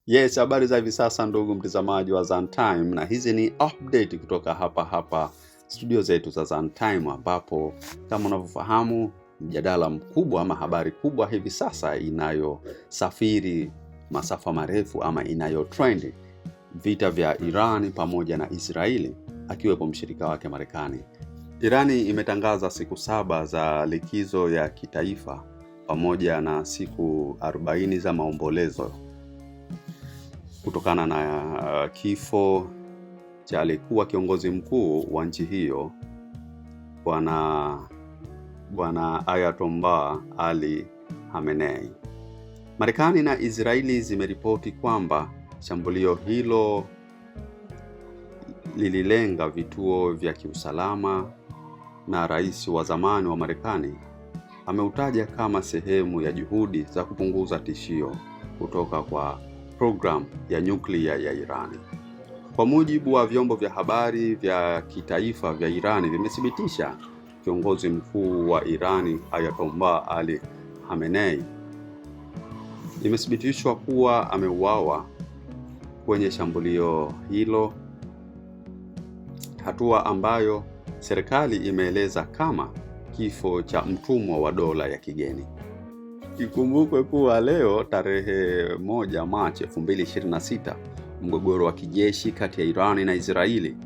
Yes, habari za hivi sasa ndugu mtazamaji wa Zantime, na hizi ni update kutoka hapa studio zetu za Zantime, ambapo kama unavyofahamu mjadala mkubwa ama habari kubwa hivi sasa inayosafiri masafa marefu ama inayotrend, vita vya Irani pamoja na Israeli akiwepo mshirika wake Marekani. Irani imetangaza siku 7 za likizo ya kitaifa pamoja na siku 40 za maombolezo kutokana na kifo cha aliyekuwa kiongozi mkuu wa nchi hiyo Bwana Ayatollah Ali Khamenei. Marekani na Israeli zimeripoti kwamba shambulio hilo lililenga vituo vya kiusalama, na rais wa zamani wa Marekani ameutaja kama sehemu ya juhudi za kupunguza tishio kutoka kwa program ya nyuklia ya Irani. Kwa mujibu wa vyombo vya habari vya kitaifa vya Irani, vimethibitisha kiongozi mkuu wa Irani Ayatollah Ali Khamenei imethibitishwa kuwa ameuawa kwenye shambulio hilo, hatua ambayo serikali imeeleza kama kifo cha mtumwa wa dola ya kigeni. Ikumbukwe kuwa leo tarehe 1 Machi 2026, mgogoro wa kijeshi kati ya Irani na Israeli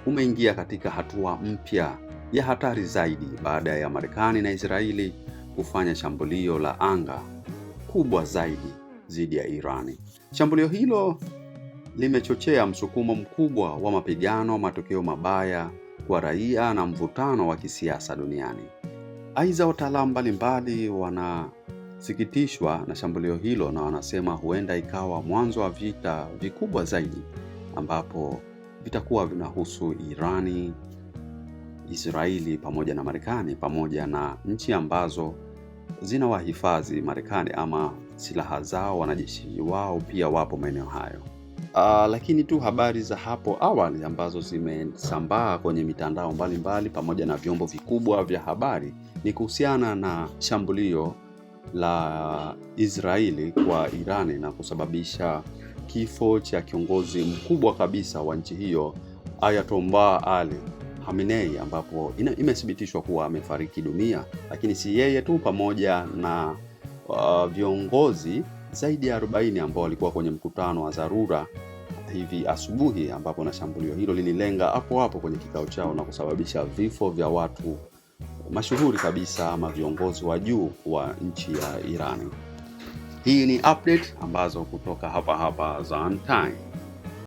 umeingia katika hatua mpya ya hatari zaidi baada ya Marekani na Israeli kufanya shambulio la anga kubwa zaidi dhidi ya Irani. Shambulio hilo limechochea msukumo mkubwa wa mapigano, matokeo mabaya kwa raia na mvutano wa kisiasa duniani. Aidha, wataalamu mbalimbali wanasikitishwa na shambulio hilo na wanasema huenda ikawa mwanzo wa vita vikubwa zaidi, ambapo vitakuwa vinahusu Irani, Israeli pamoja na Marekani, pamoja na nchi ambazo zinawahifadhi Marekani ama silaha zao, wanajeshi wao pia wapo maeneo hayo. Lakini tu habari za hapo awali ambazo zimesambaa kwenye mitandao mbalimbali pamoja na vyombo vikubwa vya habari ni kuhusiana na shambulio la Israeli kwa Irani na kusababisha kifo cha kiongozi mkubwa kabisa wa nchi hiyo Ayatollah Ali Khamenei, ambapo imethibitishwa kuwa amefariki dunia. Lakini si yeye tu, pamoja na viongozi zaidi ya 40 ambao walikuwa kwenye mkutano wa dharura hivi asubuhi, ambapo na shambulio hilo lililenga hapo kwenye kikao chao na kusababisha vifo vya watu mashuhuri kabisa ama viongozi wa juu wa nchi ya Irani. Hii ni update ambazo kutoka hapa Zantime.